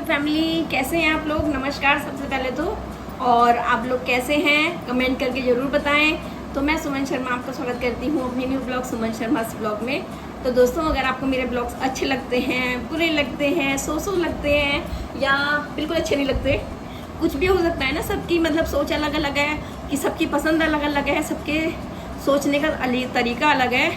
Family, कैसे हैं आप लोग। नमस्कार सबसे पहले तो। और आप लोग कैसे हैं कमेंट करके ज़रूर बताएं। तो मैं सुमन शर्मा आपका स्वागत करती हूँ अपने new blog Suman Sharma blog में। तो दोस्तों, अगर आपको मेरे ब्लॉग्स अच्छे लगते हैं, बुरे लगते हैं, सो लगते हैं या बिल्कुल अच्छे नहीं लगते, कुछ भी हो सकता है ना। सबकी मतलब सोच अलग अलग है, कि सबकी पसंद अलग अलग है, सबके सोचने का तरीका अलग है।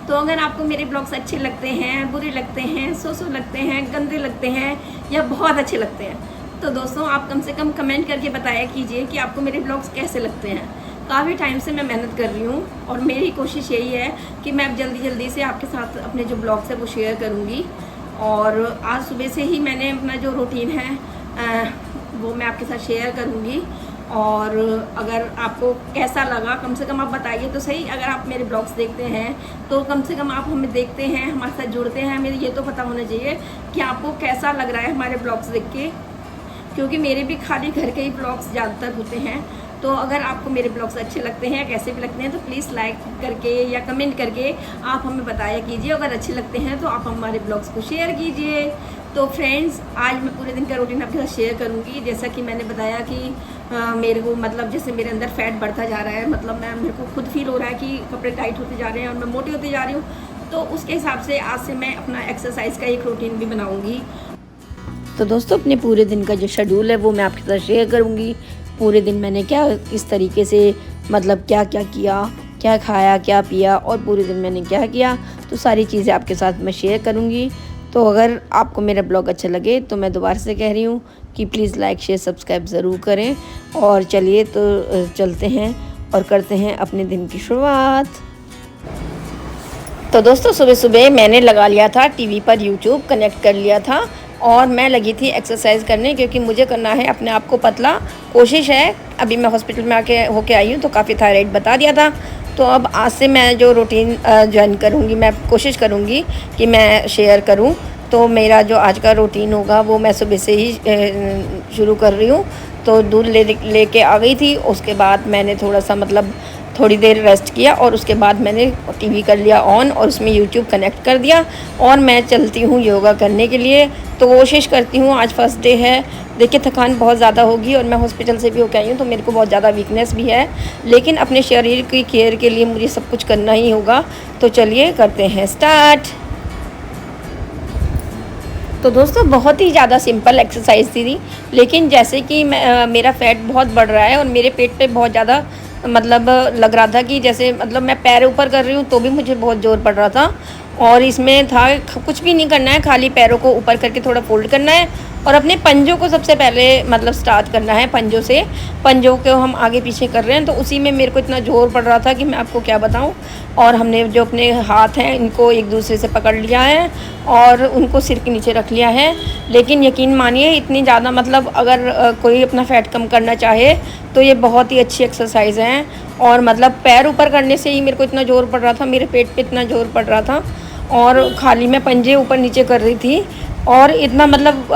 तो अगर आपको मेरे ब्लॉग्स अच्छे लगते हैं, बुरे लगते हैं, सो लगते हैं, गंदे लगते हैं या बहुत अच्छे लगते हैं, तो दोस्तों आप कम से कम कमेंट करके बताया कीजिए कि आपको मेरे ब्लॉग्स कैसे लगते हैं। काफ़ी टाइम से मैं मेहनत कर रही हूँ और मेरी कोशिश यही है कि मैं अब जल्दी से आपके साथ अपने जो ब्लॉग्स है वो शेयर करूँगी। और आज सुबह से ही मैंने अपना जो रूटीन है वो मैं आपके साथ शेयर करूँगी। और अगर आपको कैसा लगा कम से कम आप बताइए तो सही। अगर आप मेरे ब्लॉग्स देखते हैं तो कम से कम आप हमें देखते हैं, हमारे साथ जुड़ते हैं, हमें ये तो पता होना चाहिए कि आपको कैसा लग रहा है हमारे ब्लॉग्स देख के, क्योंकि मेरे भी खाली घर के ही ब्लॉग्स ज़्यादातर होते हैं। तो अगर आपको मेरे ब्लॉग्स अच्छे लगते हैं या कैसे भी लगते हैं तो प्लीज़ लाइक करके या कमेंट करके आप हमें बताया कीजिए। अगर अच्छे लगते हैं तो आप हमारे ब्लॉग्स को शेयर कीजिए। तो फ्रेंड्स, आज मैं पूरे दिन का रूटीन आपके साथ शेयर करूंगी। जैसा कि मैंने बताया कि मेरे को मतलब जैसे मेरे अंदर फैट बढ़ता जा रहा है, मतलब मेरे को खुद फील हो रहा है कि कपड़े टाइट होते जा रहे हैं और मैं मोटी होती जा रही हूँ। तो उसके हिसाब से आज से मैं अपना एक्सरसाइज का एक रूटीन भी बनाऊँगी। तो दोस्तों, अपने पूरे दिन का जो शेड्यूल है वो मैं आपके साथ शेयर करूँगी। पूरे दिन मैंने क्या किस तरीके से मतलब क्या क्या किया, क्या खाया, क्या पिया और पूरे दिन मैंने क्या किया, तो सारी चीज़ें आपके साथ मैं शेयर करूँगी। तो अगर आपको मेरा ब्लॉग अच्छा लगे तो मैं दोबारा से कह रही हूँ कि प्लीज़ लाइक शेयर सब्सक्राइब ज़रूर करें। और चलिए तो चलते हैं और करते हैं अपने दिन की शुरुआत। तो दोस्तों, सुबह सुबह मैंने लगा लिया था टीवी पर यूट्यूब कनेक्ट कर लिया था और मैं लगी थी एक्सरसाइज करने, क्योंकि मुझे करना है अपने आप को पतला। कोशिश है, अभी मैं हॉस्पिटल में आके होके आई हूँ तो काफ़ी थायराइड बता दिया था। तो अब आज से मैं जो रूटीन ज्वाइन करूँगी, मैं कोशिश करूँगी कि मैं शेयर करूँ। तो मेरा जो आज का रूटीन होगा वो मैं सुबह से ही शुरू कर रही हूँ। तो दूध लेके आ गई थी, उसके बाद मैंने थोड़ा सा मतलब थोड़ी देर रेस्ट किया और उसके बाद मैंने टीवी कर लिया ऑन और उसमें यूट्यूब कनेक्ट कर दिया और मैं चलती हूँ योगा करने के लिए। तो कोशिश करती हूँ, आज फर्स्ट डे है, देखिए थकान बहुत ज़्यादा होगी और मैं हॉस्पिटल से भी होकर आई हूँ तो मेरे को बहुत ज़्यादा वीकनेस भी है, लेकिन अपने शरीर की केयर के लिए मुझे सब कुछ करना ही होगा। तो चलिए करते हैं स्टार्ट। तो दोस्तों, बहुत ही ज़्यादा सिंपल एक्सरसाइज थी, लेकिन जैसे कि मेरा फैट बहुत बढ़ रहा है और मेरे पेट पे बहुत ज़्यादा मतलब लग रहा था कि जैसे मतलब मैं पैर ऊपर कर रही हूँ तो भी मुझे बहुत ज़ोर पड़ रहा था। और इसमें था कुछ भी नहीं करना है, खाली पैरों को ऊपर करके थोड़ा फोल्ड करना है और अपने पंजों को सबसे पहले मतलब स्टार्ट करना है। पंजों को हम आगे पीछे कर रहे हैं, तो उसी में मेरे को इतना ज़ोर पड़ रहा था कि मैं आपको क्या बताऊं। और हमने जो अपने हाथ हैं इनको एक दूसरे से पकड़ लिया है और उनको सिर के नीचे रख लिया है। लेकिन यकीन मानिए, इतनी ज़्यादा मतलब अगर कोई अपना फैट कम करना चाहे तो ये बहुत ही अच्छी एक्सरसाइज है। और मतलब पैर ऊपर करने से ही मेरे को इतना ज़ोर पड़ रहा था, मेरे पेट पे इतना ज़ोर पड़ रहा था और खाली मैं पंजे ऊपर नीचे कर रही थी और इतना मतलब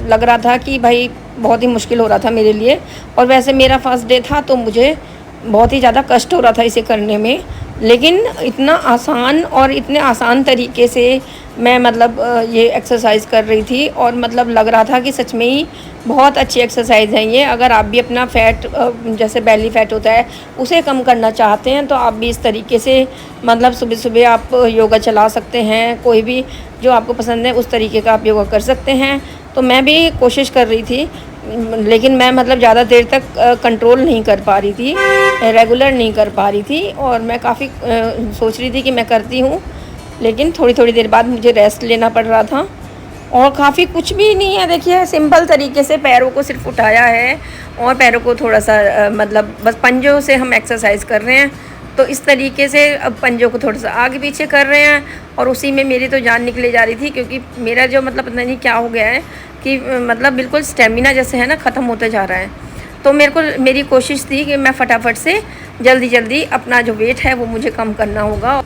लग रहा था कि भाई बहुत ही मुश्किल हो रहा था मेरे लिए। और वैसे मेरा फर्स्ट डे था तो मुझे बहुत ही ज़्यादा कष्ट हो रहा था इसे करने में, लेकिन इतना आसान और इतने आसान तरीके से मैं मतलब ये एक्सरसाइज कर रही थी और मतलब लग रहा था कि सच में ही बहुत अच्छी एक्सरसाइज है ये। अगर आप भी अपना फ़ैट जैसे बेली फ़ैट होता है उसे कम करना चाहते हैं तो आप भी इस तरीके से मतलब सुबह सुबह आप योगा चला सकते हैं। कोई भी जो आपको पसंद है उस तरीके का आप योगा कर सकते हैं। तो मैं भी कोशिश कर रही थी, लेकिन मैं मतलब ज़्यादा देर तक कंट्रोल नहीं कर पा रही थी, रेगुलर नहीं कर पा रही थी। और मैं काफ़ी सोच रही थी कि मैं करती हूँ, लेकिन थोड़ी देर बाद मुझे रेस्ट लेना पड़ रहा था। और काफ़ी कुछ भी नहीं है, देखिए सिंपल तरीके से पैरों को सिर्फ उठाया है और पैरों को थोड़ा सा मतलब बस पंजों से हम एक्सरसाइज कर रहे हैं। तो इस तरीके से अब पंजों को थोड़ा सा आगे पीछे कर रहे हैं और उसी में मेरी तो जान निकले जा रही थी, क्योंकि मेरा जो मतलब पता नहीं क्या हो गया है कि मतलब बिल्कुल स्टेमिना जैसे है ना ख़त्म होता जा रहा है। तो मेरी कोशिश थी कि मैं फटाफट से जल्दी अपना जो वेट है वो मुझे कम करना होगा।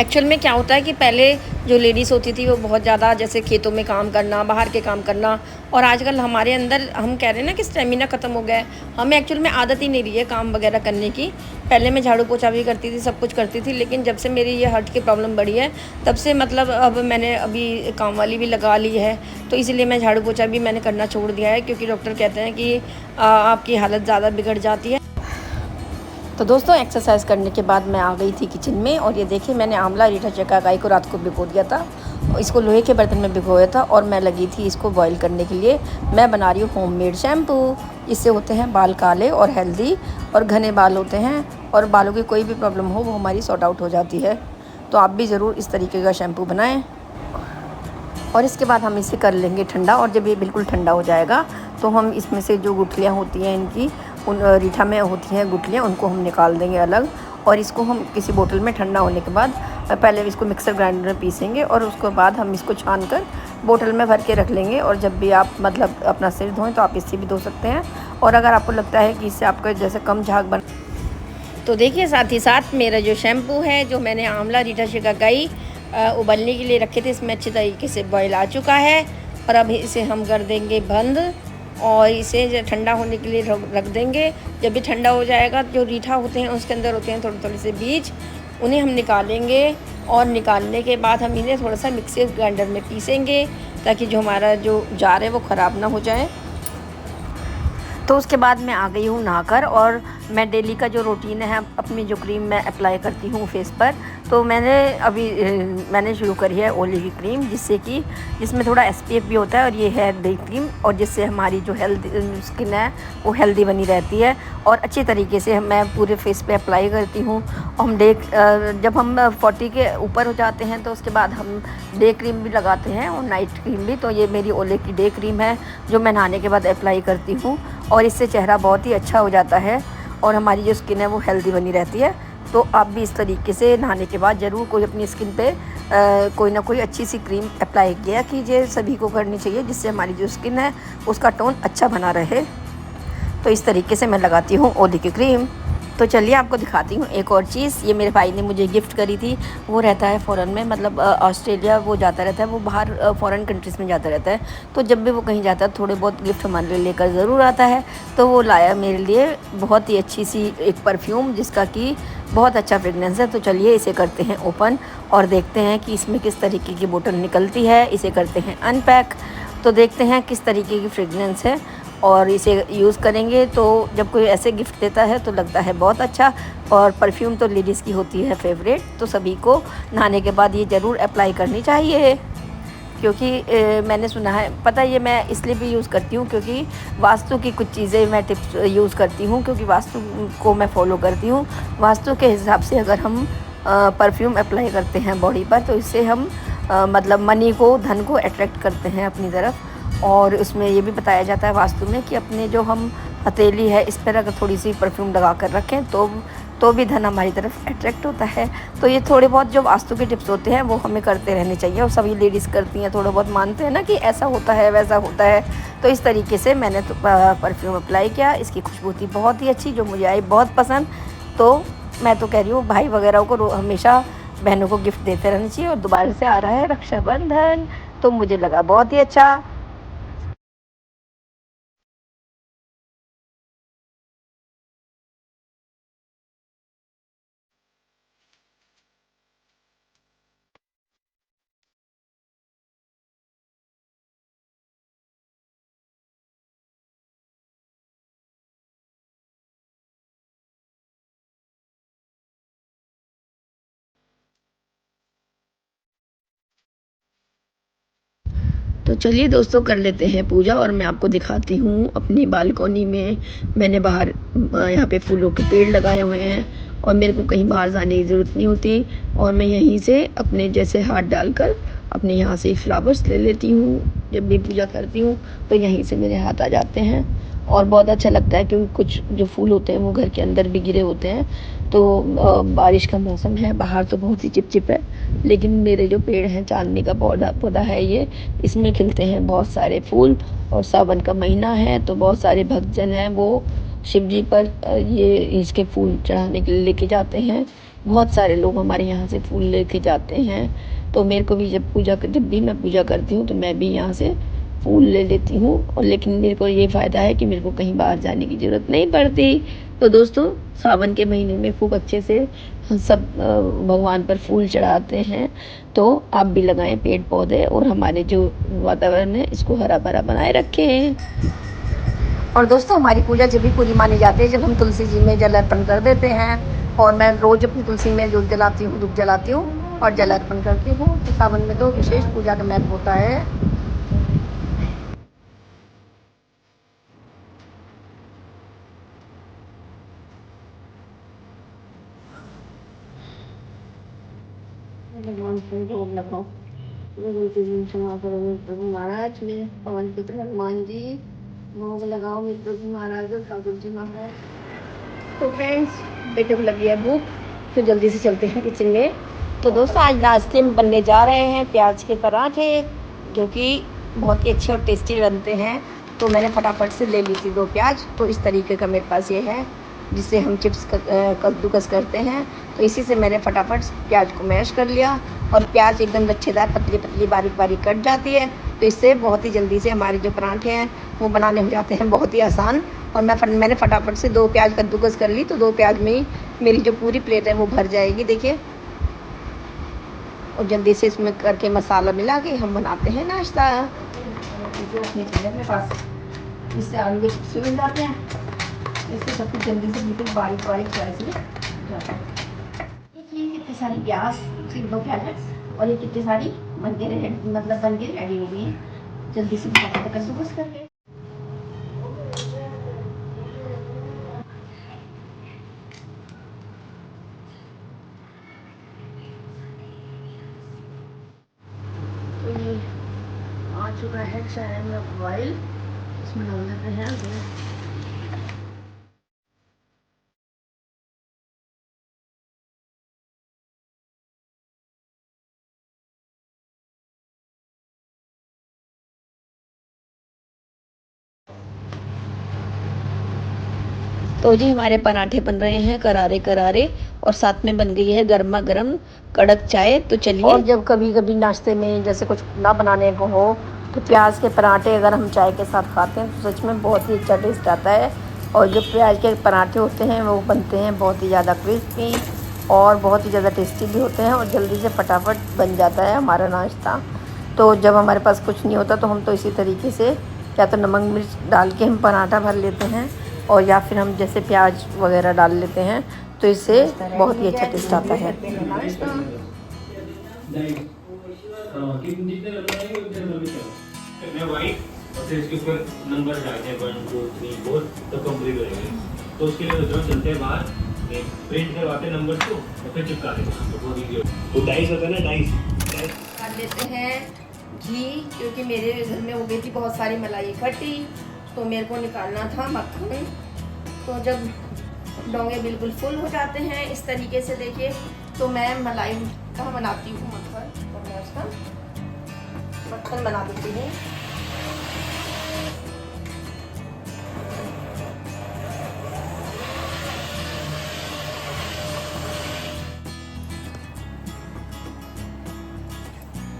एक्चुअल में क्या होता है कि पहले जो लेडीज़ होती थी वो बहुत ज़्यादा जैसे खेतों में काम करना, बाहर के काम करना, और आजकल हमारे अंदर हम कह रहे हैं ना कि स्टेमिना ख़त्म हो गया है। हमें एक्चुअल में आदत ही नहीं रही है काम वगैरह करने की। पहले मैं झाड़ू पोछा भी करती थी, सब कुछ करती थी, लेकिन जब से मेरी ये हार्ट की प्रॉब्लम बढ़ी है तब से मतलब अब मैंने अभी काम वाली भी लगा ली है, तो इसीलिए मैं झाड़ू पोछा भी मैंने करना छोड़ दिया है, क्योंकि डॉक्टर कहते हैं कि आपकी हालत ज़्यादा बिगड़ जाती है। तो दोस्तों एक्सरसाइज करने के बाद मैं आ गई थी किचन में, और ये देखिए मैंने आंवला रीठा चकागाई को रात को भिगो दिया था, इसको लोहे के बर्तन में भिगोया था, और मैं लगी थी इसको बॉईल करने के लिए। मैं बना रही हूँ होममेड शैम्पू। इससे होते हैं बाल काले और हेल्दी, और घने बाल होते हैं, और बालों की कोई भी प्रॉब्लम हो वो हमारी सॉर्ट आउट हो जाती है। तो आप भी ज़रूर इस तरीके का शैम्पू बनाएँ। और इसके बाद हम इसे कर लेंगे ठंडा, और जब ये बिल्कुल ठंडा हो जाएगा तो हम इसमें से जो गुठलियाँ होती हैं इनकी, उन रीठा में होती हैं गुठलियाँ, उनको हम निकाल देंगे अलग, और इसको हम किसी बोतल में ठंडा होने के बाद पहले इसको मिक्सर ग्राइंडर में पीसेंगे, और उसके बाद हम इसको छान कर बोतल में भर के रख लेंगे। और जब भी आप मतलब अपना सिर धोएं तो आप इससे भी धो सकते हैं। और अगर आपको लगता है कि इससे आपका जैसे कम झाग बन, तो देखिए साथ ही साथ मेरा जो शैम्पू है, जो मैंने आंवला रीठा शिकाकाई उबलने के लिए रखे थे, इसमें अच्छे तरीके से बॉयल आ चुका है। और अब इसे हम कर देंगे बंद, और इसे ठंडा होने के लिए रख देंगे। जब भी ठंडा हो जाएगा, जो रीठा होते हैं उसके अंदर होते हैं थोड़े थोड़े से बीज, उन्हें हम निकालेंगे, और निकालने के बाद हम इन्हें थोड़ा सा मिक्सर ग्राइंडर में पीसेंगे, ताकि जो हमारा जो जार है वो ख़राब ना हो जाए। तो उसके बाद मैं आ गई हूँ नहाकर, और मैं डेली का जो रूटीन है अपनी जो क्रीम मैं अप्लाई करती हूँ फेस पर, तो मैंने शुरू करी है ओले की क्रीम, जिसमें थोड़ा SPF भी होता है, और ये है डे क्रीम, और जिससे हमारी जो स्किन है वो हेल्दी बनी रहती है, और अच्छे तरीके से मैं पूरे फेस पे अप्लाई करती हूँ। हम जब हम 40 के ऊपर हो जाते हैं तो उसके बाद हम डे क्रीम भी लगाते हैं, और नाइट क्रीम भी। तो ये मेरी ओले की डे क्रीम है, जो मैं नहाने के बाद अप्लाई करती हूँ, और इससे चेहरा बहुत ही अच्छा हो जाता है, और हमारी जो स्किन है वो हेल्दी बनी रहती है। तो आप भी इस तरीके से नहाने के बाद ज़रूर कोई अपनी स्किन पे कोई ना कोई अच्छी सी क्रीम अप्लाई किया कीजिए। सभी को करनी चाहिए, जिससे हमारी जो स्किन है उसका टोन अच्छा बना रहे। तो इस तरीके से मैं लगाती हूँ ओले की क्रीम। तो चलिए आपको दिखाती हूँ एक और चीज़। ये मेरे भाई ने मुझे गिफ्ट करी थी। वो रहता है फ़ॉरेन में, मतलब ऑस्ट्रेलिया वो जाता रहता है, वो बाहर फ़ॉरेन कंट्रीज़ में जाता रहता है। तो जब भी वो कहीं जाता है थोड़े बहुत गिफ्ट हमारे लिए लेकर ज़रूर आता है। तो वो लाया मेरे लिए बहुत ही अच्छी सी एक परफ्यूम, जिसका कि बहुत अच्छा फ्रेगनेंस है। तो चलिए इसे करते हैं ओपन, और देखते हैं कि इसमें किस तरीके की बोतल निकलती है। इसे करते हैं अनपैक, तो देखते हैं किस तरीके की फ्रेगनेंस है, और इसे यूज़ करेंगे। तो जब कोई ऐसे गिफ्ट देता है तो लगता है बहुत अच्छा। और परफ्यूम तो लेडीज़ की होती है फेवरेट, तो सभी को नहाने के बाद ये ज़रूर अप्लाई करनी चाहिए। क्योंकि मैंने सुना है, पता है, ये मैं इसलिए भी यूज़ करती हूँ क्योंकि वास्तु की कुछ चीज़ें मैं टिप्स यूज़ करती हूँ, क्योंकि वास्तु को मैं फॉलो करती हूँ। वास्तु के हिसाब से अगर हम परफ्यूम अप्लाई करते हैं बॉडी पर, तो इससे हम मतलब मनी को, धन को अट्रैक्ट करते हैं अपनी तरफ। और उसमें ये भी बताया जाता है वास्तु में कि अपने जो हम हथेली है इस पर अगर थोड़ी सी परफ्यूम लगा कर रखें तो भी धन हमारी तरफ अट्रैक्ट होता है। तो ये थोड़े बहुत जो वास्तु के टिप्स होते हैं वो हमें करते रहने चाहिए, और सभी लेडीज़ करती हैं, थोड़ा बहुत मानते हैं ना कि ऐसा होता है वैसा होता है। तो इस तरीके से मैंने तो परफ्यूम अप्लाई किया। इसकी खुशबू थी बहुत ही अच्छी, जो मुझे आई बहुत पसंद। तो मैं तो कह रही हूँ भाई वगैरह को हमेशा बहनों को गिफ्ट देते रहना चाहिए। और दोबारा से आ रहा है रक्षाबंधन, तो मुझे लगा बहुत ही अच्छा। तो चलिए दोस्तों कर लेते हैं पूजा, और मैं आपको दिखाती हूँ अपनी बालकोनी में मैंने बाहर यहाँ पे फूलों के पेड़ लगाए हुए हैं, और मेरे को कहीं बाहर जाने की ज़रूरत नहीं होती, और मैं यहीं से अपने जैसे हाथ डालकर अपने यहाँ से फ्लावर्स ले लेती हूँ। जब भी पूजा करती हूँ तो यहीं से मेरे हाथ आ जाते हैं, और बहुत अच्छा लगता है, क्योंकि कुछ जो फूल होते हैं वो घर के अंदर भी गिरे होते हैं। तो बारिश का मौसम है, बाहर तो बहुत ही चिपचिप है, लेकिन मेरे जो पेड़ हैं, चांदनी का पौधा है ये, इसमें खिलते हैं बहुत सारे फूल। और सावन का महीना है तो बहुत सारे भक्तजन हैं वो शिव जी पर ये इसके फूल चढ़ाने के लिए लेके जाते हैं। बहुत सारे लोग हमारे यहाँ से फूल लेके जाते हैं। तो मेरे को भी जब भी मैं पूजा करती हूँ तो मैं भी यहाँ से फूल ले लेती हूँ। और लेकिन मेरे को ये फ़ायदा है कि मेरे को कहीं बाहर जाने की ज़रूरत नहीं पड़ती। तो दोस्तों, सावन के महीने में खूब अच्छे से सब भगवान पर फूल चढ़ाते हैं। तो आप भी लगाएं पेड़ पौधे और हमारे जो वातावरण है इसको हरा भरा बनाए रखें। और दोस्तों, हमारी पूजा जब भी पूरी मानी जाती है जब हम तुलसी जी में जल अर्पण कर देते हैं। और मैं रोज़ अपनी तुलसी में जोत जलाती हूँ, धूप जलाती हूँ और जल अर्पण करती हूँ। तो सावन में तो विशेष पूजा का महत्व होता है। भगवान को भोग लगाओ। प्रभु महाराज में पवन पुत्र हनुमान जी भोग लगाओ मेरे प्रभु महाराज और ठाकुर जी महाराज। तो फ्रेंड्स, बेटे को लगी है भूख, तो जल्दी से चलते हैं किचन में। तो दोस्तों, आज नाश्ते में बनने जा रहे हैं प्याज के पराठे, जो कि बहुत ही अच्छे और टेस्टी बनते हैं। तो मैंने फटाफट से ले ली थी 2 प्याज। तो इस तरीके का मेरे पास ये है जिससे हम चिप्स कद्दूकस करते हैं। तो इसी से मैंने फटाफट प्याज को मैश कर लिया। और प्याज एकदम लच्छेदार पतली पतली बारीक बारीक कट जाती है। तो इससे बहुत ही जल्दी से हमारे जो पराठे हैं वो बनाने हो जाते हैं बहुत ही आसान। और मैंने फटाफट से 2 प्याज कद्दूकस कर ली। तो 2 प्याज में ही मेरी जो पूरी प्लेट है वो भर जाएगी, देखिए। और जल्दी से इसमें करके मसाला मिला के हम बनाते हैं नाश्ता। अपने पास इससे आलू के चिप्स मिल जाते हैं। इससे सब कुछ जल्दी से बिल्कुल बारीक बारीक स्लाइस में जाता है। देखिए कितनी सारी प्याज, सिर्फ 2 प्याज है और ये कितनी सारी बन के रेडी हो गई है। जल्दी से कद्दूकस करके तो ये आ चुका है चाय में ऑयल, इसमें डाल देते हैं। तो जी हमारे पराठे बन रहे हैं करारे करारे और साथ में बन गई है गर्मा गर्म कड़क चाय। तो चलिए, और जब कभी कभी नाश्ते में जैसे कुछ ना बनाने को हो तो प्याज के पराठे अगर हम चाय के साथ खाते हैं तो सच में बहुत ही अच्छा टेस्ट आता है। और जो प्याज के पराठे होते हैं वो बनते हैं बहुत ही ज़्यादा क्रिस्पी और बहुत ही ज़्यादा टेस्टी भी होते हैं और जल्दी से फटाफट बन जाता है हमारा नाश्ता। तो जब हमारे पास कुछ नहीं होता तो हम तो इसी तरीके से या तो नमक मिर्च डाल के हम पराठा भर लेते हैं और या फिर हम जैसे प्याज वगैरह डाल लेते हैं। तो इससे बहुत ही अच्छा टेस्ट आता है। इसके ऊपर नंबर डालते हैं 1 2 3 4 तो कंप्लीट हो जाएंगे। तो उसके लिए जब चलते हैं बाहर प्रिंट करवाते नंबर को और फिर चिपका देते हैं। तो बहुत ईजी वो डाइस होता है ना, डाइस डाल लेते हैं घी, क्योंकि मेरे घर में हो गई थी बहुत सारी मलाई इकट्ठी, तो मेरे को निकालना था मक्खन। तो जब डोंगे बिल्कुल फुल हो जाते हैं इस तरीके से, देखिए, तो मैं मलाई का बनाती हूँ मक्खन। तो मैं उसका मक्खन बना देती हूँ।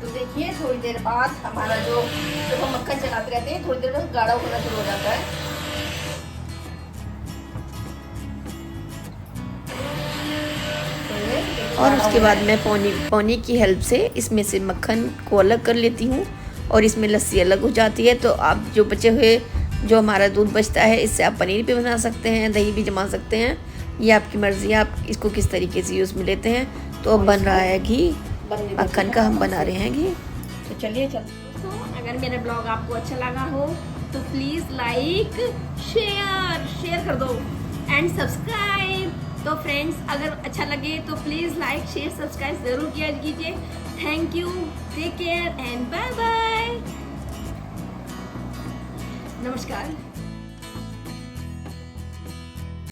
तो देखिए थोड़ी देर बाद हमारा जो जब हम मक्खन चलाते रहते हैं थोड़ी देर बाद गाढ़ा होना शुरू हो जाता है। और उसके बाद मैं पौनी की हेल्प से इसमें से मक्खन को अलग कर लेती हूँ और इसमें लस्सी अलग हो जाती है। तो आप जो बचे हुए जो हमारा दूध बचता है इससे आप पनीर भी बना सकते हैं, दही भी जमा सकते हैं। ये आपकी मर्ज़ी है, आप इसको किस तरीके से यूज़ में लेते हैं। तो अब बन रहा है घी, मक्खन का हम बना रहे हैं घी। तो चलिए दोस्तों, अगर मेरा ब्लॉग आपको अच्छा लगा हो तो प्लीज़ लाइक शेयर कर दो एंड सब्सक्राइब। तो फ्रेंड्स, अगर अच्छा लगे तो प्लीज़ लाइक शेयर सब्सक्राइब ज़रूर किया कीजिए। Thank you, take care and bye bye, नमस्कार।